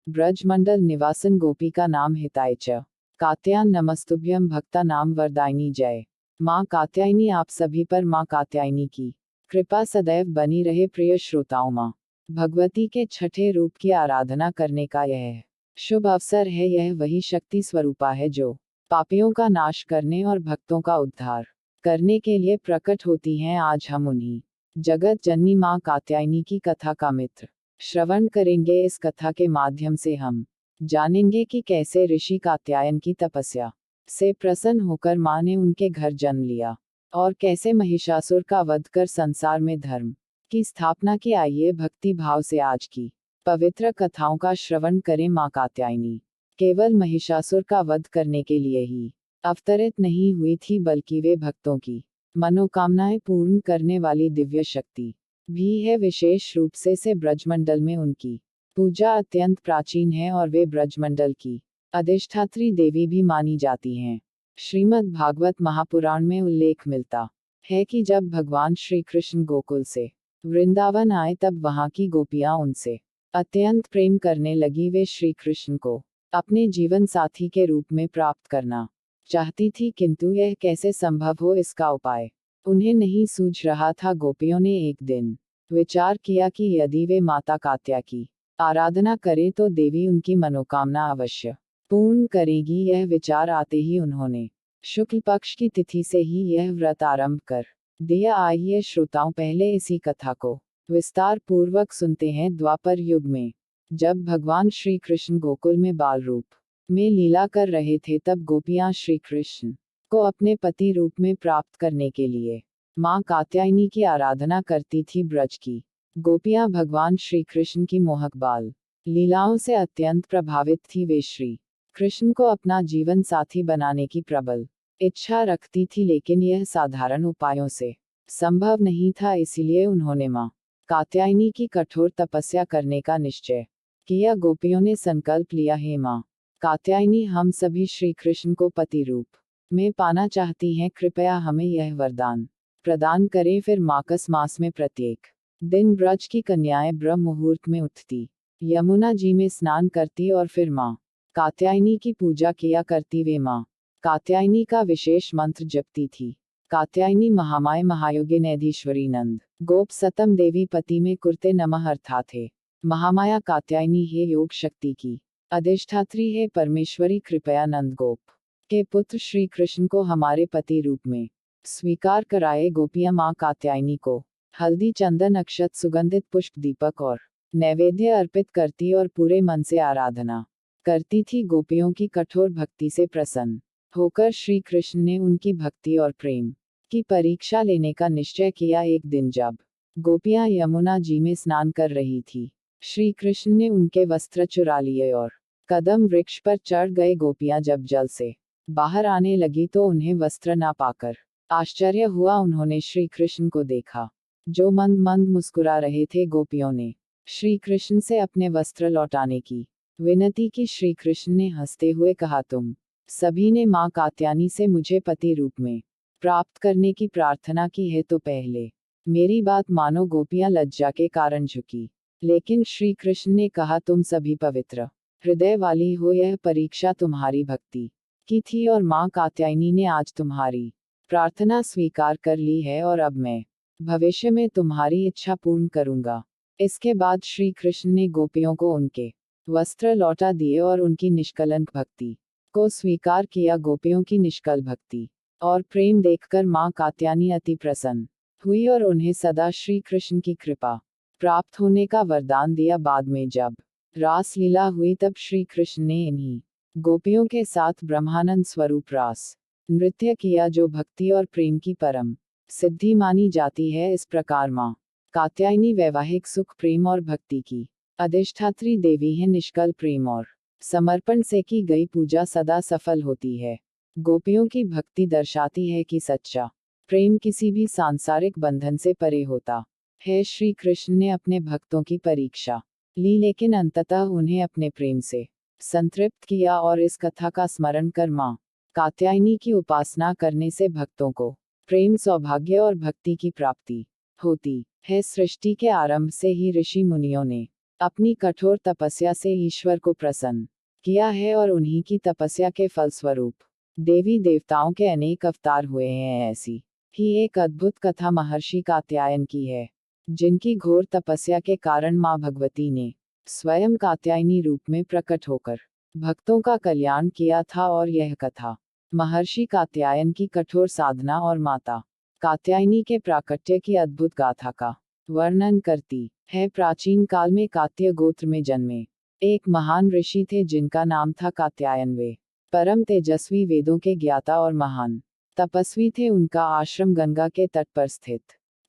ब्रजमंडल निवासन गोपिका नाम हिताय च। कात्यायन नमस्तुभ्यं भक्ता नाम वरदायिनी जय। माँ कात्यायनी आप सभी पर माँ कात्यायनी की कृपा सदैव बनी रहे। प्रिय श्रोताओं, माँ भगवती के छठे रूप की आराधना करने का यह शुभ अवसर है। यह वही शक्ति स्वरूपा है जो पापियों का नाश करने और भक्तों का उद्धार करने के लिए प्रकट होती हैं। आज हम उन्हीं जगत जननी माँ कात्यायनी की कथा का मित्र श्रवण करेंगे। इस कथा के माध्यम से हम जानेंगे कि कैसे ऋषि कात्यायन की तपस्या से प्रसन्न होकर माँ ने उनके घर जन्म लिया और कैसे महिषासुर का वध कर संसार में धर्म की स्थापना की। आइए भक्ति भाव से आज की पवित्र कथाओं का श्रवण करें। माँ कात्यायनी केवल महिषासुर का वध करने के लिए ही अवतरित नहीं हुई थी, बल्कि वे भक्तों की मनोकामनाएं पूर्ण करने वाली दिव्य शक्ति भी है। विशेष रूप से ब्रजमंडल में उनकी पूजा अत्यंत प्राचीन है और वे ब्रजमंडल की अधिष्ठात्री देवी भी मानी जाती हैं। श्रीमद् भागवत महापुराण में उल्लेख मिलता है कि जब भगवान श्री कृष्ण गोकुल से वृंदावन आए तब वहां की गोपियां उनसे अत्यंत प्रेम करने लगी। वे श्री कृष्ण को अपने जीवन साथी के रूप में प्राप्त करना चाहती थी, किंतु यह कैसे संभव हो, इसका उपाय उन्हें नहीं सूझ रहा था। गोपियों ने एक दिन विचार किया कि यदि वे माता कात्या की आराधना करें तो देवी उनकी मनोकामना अवश्य पूर्ण करेगी। यह विचार आते ही उन्होंने शुक्ल पक्ष की तिथि से ही यह व्रत आरंभ कर दिया। आइए श्रोताओं, पहले इसी कथा को विस्तार पूर्वक सुनते हैं। द्वापर युग में जब भगवान श्री कृष्ण गोकुल में बाल रूप में लीला कर रहे थे, तब गोपियां श्री कृष्ण को अपने पति रूप में प्राप्त करने के लिए माँ कात्यायनी की आराधना करती थी। ब्रज की गोपियां भगवान श्री कृष्ण की मोहक बाल लीलाओं से अत्यंत प्रभावित थी। वे श्री कृष्ण को अपना जीवन साथी बनाने की प्रबल इच्छा रखती थी, लेकिन यह साधारण उपायों से संभव नहीं था। इसीलिए उन्होंने माँ कात्यायनी की कठोर तपस्या करने का निश्चय किया। गोपियों ने संकल्प लिया, हे माँ कात्यायनी, हम सभी श्री कृष्ण को पति रूप में पाना चाहती हैं, कृपया हमें यह वरदान प्रदान करें। फिर माघ मास में प्रत्येक दिन ब्रज की कन्याएं ब्रह्म मुहूर्त में उठती, यमुना जी में स्नान करती और फिर माँ कात्यायनी की पूजा किया करती। वे माँ कात्यायनी का विशेष मंत्र जपती थी। कात्यायनी महामाय महायोगिनेधीश्वरी नंद गोप सतम देवी पति में कुरते नमः अर्थात है महामाया कात्यायनी है योग शक्ति की अधिष्ठात्री है परमेश्वरी, कृपया नंद गोप के पुत्र श्री कृष्ण को हमारे पति रूप में स्वीकार कराए। गोपियां माँ कात्यायनी को हल्दी चंदन अक्षत सुगंधित पुष्प दीपक और नैवेद्य अर्पित करती और पूरे मन से आराधना करती थी। गोपियों की कठोर भक्ति से प्रसन्न होकर श्री कृष्ण ने उनकी भक्ति और प्रेम की परीक्षा लेने का निश्चय किया। एक दिन जब गोपियां यमुना जी में स्नान कर रही थी, श्री कृष्ण ने उनके वस्त्र चुरा लिए और कदम वृक्ष पर चढ़ गए। गोपियां जब जल से बाहर आने लगी तो उन्हें वस्त्र ना पाकर आश्चर्य हुआ। उन्होंने श्री कृष्ण को देखा जो मंद मंद मुस्कुरा रहे थे। गोपियों ने श्री कृष्ण से अपने वस्त्र लौटाने की विनती की। श्री कृष्ण ने हंसते हुए कहा, तुम सभी ने माँ कात्यायनी से मुझे पति रूप में प्राप्त करने की प्रार्थना की है, तो पहले मेरी बात मानो। गोपियां लज्जा के कारण झुकी, लेकिन श्री कृष्ण ने कहा, तुम सभी पवित्र हृदय वाली हो, यह परीक्षा तुम्हारी भक्ति की थी और माँ कात्यायनी ने आज तुम्हारी प्रार्थना स्वीकार कर ली है और अब मैं भविष्य में तुम्हारी इच्छा पूर्ण करूंगा। इसके बाद श्री कृष्ण ने गोपियों को उनके वस्त्र लौटा दिए और उनकी निष्कलंक भक्ति को स्वीकार किया। गोपियों की निष्कल भक्ति और प्रेम देखकर माँ कात्यायनी अति प्रसन्न हुई और उन्हें सदा श्री कृष्ण की कृपा प्राप्त होने का वरदान दिया। बाद में जब रास लीला हुई तब श्री कृष्ण ने इन्हीं गोपियों के साथ ब्रह्मानंद स्वरूप रास नृत्य किया, जो भक्ति और प्रेम की परम सिद्धि मानी जाती है। इस प्रकार माँ कात्यायनी वैवाहिक सुख, प्रेम और भक्ति की अधिष्ठात्री देवी है। निष्कल प्रेम और समर्पण से की गई पूजा सदा सफल होती है। गोपियों की भक्ति दर्शाती है कि सच्चा प्रेम किसी भी सांसारिक बंधन से परे होता है। श्री कृष्ण ने अपने भक्तों की परीक्षा ली, लेकिन अंततः उन्हें अपने प्रेम से संतृप्त किया और इस कथा का स्मरण कर माँ कात्यायनी की उपासना करने से भक्तों को प्रेम, सौभाग्य और भक्ति की प्राप्ति होती है। सृष्टि के आरंभ से ही ऋषि मुनियों ने अपनी कठोर तपस्या से ईश्वर को प्रसन्न किया है और उन्हीं की तपस्या के फलस्वरूप देवी देवताओं के अनेक अवतार हुए हैं। ऐसी ही एक अद्भुत कथा महर्षि कात्यायन की है, जिनकी घोर तपस्या के कारण मां भगवती ने स्वयं कात्यायनी रूप में प्रकट होकर भक्तों का कल्याण किया था। और यह कथा महर्षि कात्यायन की कठोर साधना और माता कात्यायनी के प्राकट्य की अद्भुत गाथा का वर्णन करती है। प्राचीन काल में कात्य गोत्र में जन्मे एक महान ऋषि थे, जिनका नाम था कात्यायन। वे परम तेजस्वी, वेदों के ज्ञाता और महान तपस्वी थे। उनका आश्रम गंगा के तट पर स्थित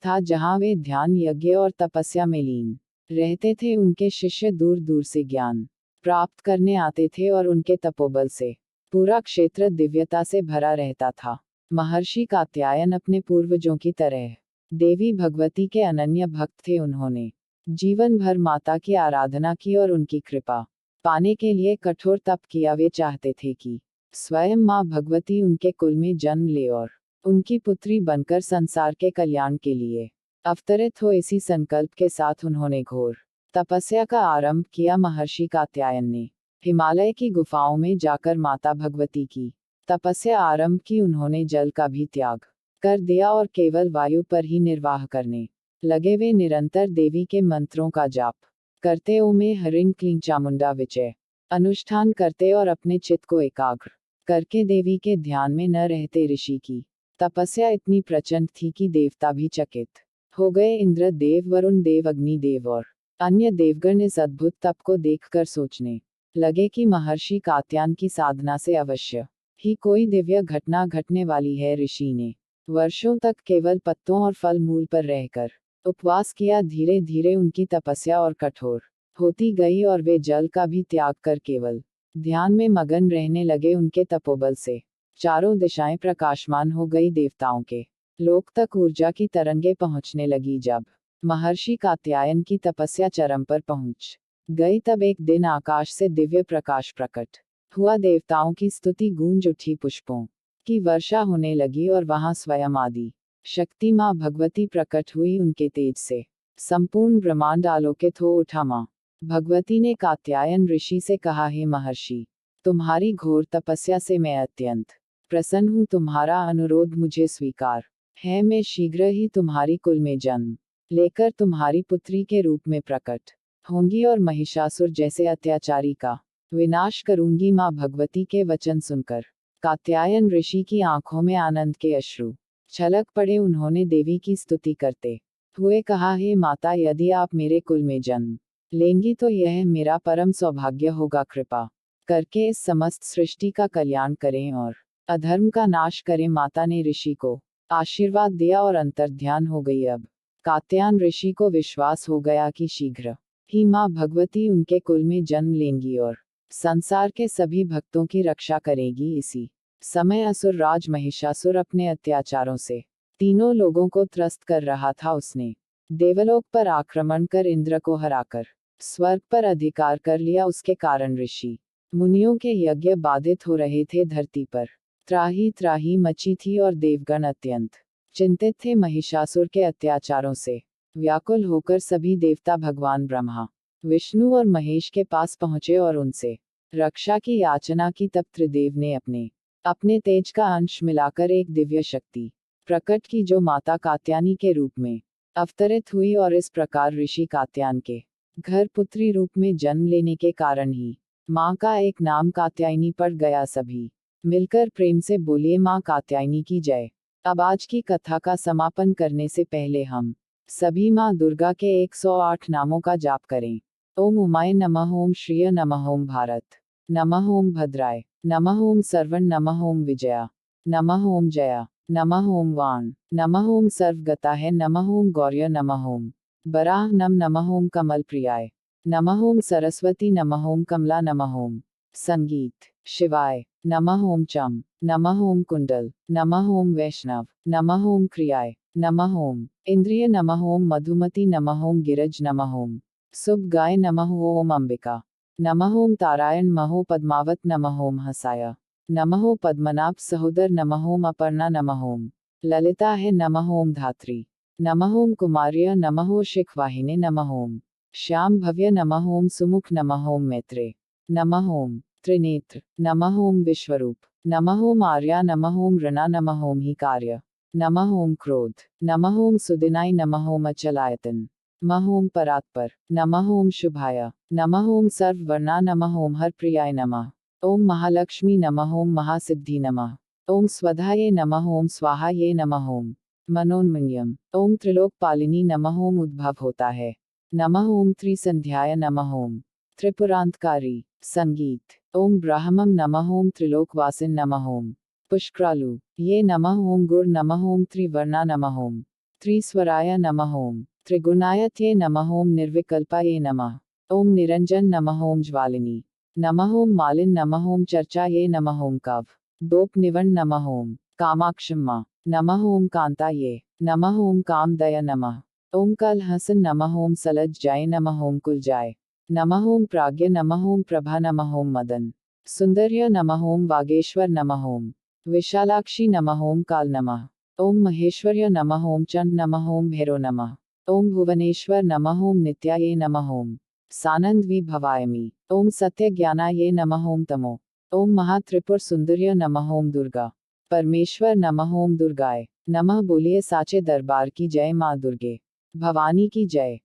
था, जहाँ वे ध्यान, यज्ञ और तपस्या में लीन रहते थे। उनके शिष्य दूर दूर से ज्ञान प्राप्त करने आते थे और उनके तपोबल से पूरा क्षेत्र दिव्यता से भरा रहता था। महर्षि कात्यायन अपने पूर्वजों की तरह देवी भगवती के अनन्य भक्त थे। उन्होंने जीवन भर माता की आराधना की और उनकी कृपा पाने के लिए कठोर तप किया। वे चाहते थे कि स्वयं मां भगवती उनके कुल में जन्म ले और उनकी पुत्री बनकर संसार के कल्याण के लिए अवतरित हो। इसी संकल्प के साथ उन्होंने घोर तपस्या का आरंभ किया। महर्षि कात्यायन ने हिमालय की गुफाओं में जाकर माता भगवती की तपस्या आरंभ की। उन्होंने जल का भी त्याग कर दिया और केवल वायु पर ही निर्वाह करने लगे। वे निरंतर देवी के मंत्रों का जाप करते, ओमे ह्रीं क्लीं चामुंडा विजय अनुष्ठान करते और अपने चित्त को एकाग्र करके देवी के ध्यान में न रहते। ऋषि की तपस्या इतनी प्रचंड थी कि देवता भी चकित हो गए। इंद्र देव, वरुण देव, अग्नि देव और अन्य देवगण इस अद्भुत तप को देखकर सोचने लगे कि महर्षि कात्यायन की साधना से अवश्य ही कोई दिव्य घटना घटने वाली है। ऋषि ने वर्षों तक केवल पत्तों और फल मूल पर रहकर उपवास किया। धीरे धीरे उनकी तपस्या और कठोर होती गई और वे जल का भी त्याग कर केवल ध्यान में मगन रहने लगे। उनके तपोबल से चारों दिशाएं प्रकाशमान हो गई। देवताओं के लोक तक ऊर्जा की तरंगे पहुंचने लगी। जब महर्षि कात्यायन की तपस्या चरम पर पहुंच गई, तब एक दिन आकाश से दिव्य प्रकाश प्रकट हुआ। देवताओं की स्तुति गूंज उठी, पुष्पों की वर्षा होने लगी और वहां स्वयं आदि शक्ति मां भगवती प्रकट हुई। उनके तेज से संपूर्ण ब्रह्मांड आलोकित हो उठा। मां भगवती ने कात्यायन ऋषि से कहा, हे महर्षि, तुम्हारी घोर तपस्या से मैं अत्यंत प्रसन्न हूँ। तुम्हारा अनुरोध मुझे स्वीकार है। मैं शीघ्र ही तुम्हारी कुल में जन्म लेकर तुम्हारी पुत्री के रूप में प्रकट होंगी और महिषासुर जैसे अत्याचारी का विनाश करूंगी। मां भगवती के वचन सुनकर कात्यायन ऋषि की आंखों में आनंद के अश्रु छलक पड़े। उन्होंने देवी की स्तुति करते हुए कहा, हे माता, यदि आप मेरे कुल में जन्म लेंगी तो यह मेरा परम सौभाग्य होगा। कृपा करके इस समस्त सृष्टि का कल्याण करें और अधर्म का नाश करें। माता ने ऋषि को आशीर्वाद दिया और अंतर्ध्यान हो गई। अब कात्यायन ऋषि को विश्वास हो गया कि शीघ्र ही मां भगवती उनके कुल में जन्म लेंगी और संसार के सभी भक्तों की रक्षा करेगी। इसी समय असुर राज महिषासुर अपने अत्याचारों से तीनों लोगों को त्रस्त कर रहा था। उसने देवलोक पर आक्रमण कर इंद्र को हराकर स्वर्ग पर अधिकार कर लिया। उसके कारण ऋषि मुनियों के यज्ञ बाधित हो रहे थे। धरती पर त्राही त्राही मची थी और देवगण अत्यंत चिंतित थे। महिषासुर के अत्याचारों से व्याकुल होकर सभी देवता भगवान ब्रह्मा, विष्णु और महेश के पास पहुंचे और उनसे रक्षा की याचना की। तब त्रिदेव ने अपने तेज का अंश मिलाकर एक दिव्य शक्ति प्रकट की, जो माता कात्यायनी के रूप में अवतरित हुई। और इस प्रकार ऋषि कात्यायन के घर पुत्री रूप में जन्म लेने के कारण ही मां का एक नाम कात्यायनी पड़ गया। सभी मिलकर प्रेम से बोलिए, मां कात्यायनी की जय। अब आज की कथा का समापन करने से पहले हम सभी मां दुर्गा के 108 नामों का जाप करें। ओम उमाय नमः, ओम श्रीय नमः, ओम भारत नमः, ओम भद्राय नमः, ओम सर्वण नमः, ओम विजया नमः, ओम जया नमः, ओम वाण नमः, ओम सर्वगताय नमः, ओम गौर्य नमः, ओम बराह नमः, ओम कमल प्रियाय नमः, ओम सरस्वती नमः, ओम कमला नमः, ओम संगीत शिवाय नमः, ओम चम नमः, ओम कुंडल नमः, ओम वैष्णव नमः, ओम क्रियाय नमः, ओम इंद्रिय नमः, ओम मधुमती नमः, ओम गिरज नमः, ओम सुब गाय नमः, ओम अंबिका नमः, ओम तारायण नमः, पद्मावत नमः, ओम हसाय नमः, ओम पद्मनाभ सहोदर नमः, ओम अपर्णा नमः, ओम ललिता है नमः, ओम धात्री नमः, ओम कुमार्य नमः, ओम शिखवाहिने नमः, ओम श्याम भव्य नमः ओम सुमुख नमः ओम मैत्रे नमः ओम त्रिनेत्र नमः ओम विश्वरूप नमः ओम आर्या नमः ओम ऋणा नमः ओम ही कार्य नमः ओम क्रोध नमः ओम सुदिनाय नमः ओम अचलायतन नमः ओम परात्पर नमः ओम शुभाय नमः ओम सर्ववर्णा नमः ओम हरप्रियाय नमः ओम महालक्ष्मी नमः ओम महासिद्धि नमः ओम स्वधाये नमः ओम स्वाहाये नमः ओम मनोन्मन्यम ओम त्रिलोकपालिनी नमः ओम उद्भव होता है नमः ओम त्रिसंध्याय नमः ओम त्रिपुरांतकारी संगीत ओम ब्राह्मम नमः ओम त्रिलोकवासिन नमः ओम पुष्करालु ये नमः ओम गुर नमः ओम त्रिवर्णा नमः ओम त्रिस्वराय नमः ओम त्रिगुणायत्ये नमः ओम निर्विकल्पाये नमः ओम निरंजन नमः ओम ज्वालिनी नमः ओम मालिन नमः ओम चर्चाये नमः ओम कव दोप निवण नमः ओम कामाक्षम्मा नमः ओम कांताये नमः ओम कामदय नमः ओम कलहसन नमः ओम सलज जाय नमः ओम कुलजाय नमः ओम प्राज्ञ नमः ओम प्रभा नमः ओम मदन सुंदर्य नमः ओम वागेश्वर नमः ओम विशालाक्षी नमः ओम काल नमः ओम महेश्वर्य नमः ओम चंड नमः ओम भैरव नमः ओम भुवनेश्वर नमः ओम नित्याये नमः ओम सानंद विभवायमी ओम सत्य ज्ञानाये नमः ओम तमो ओम महात्रिपुर सुंदर्य नमः ओम दुर्गा परमेश्वर नमः ओम दुर्गाय नमः बोलिए साचे दरबार की जय माँ दुर्गे भवानी की जय।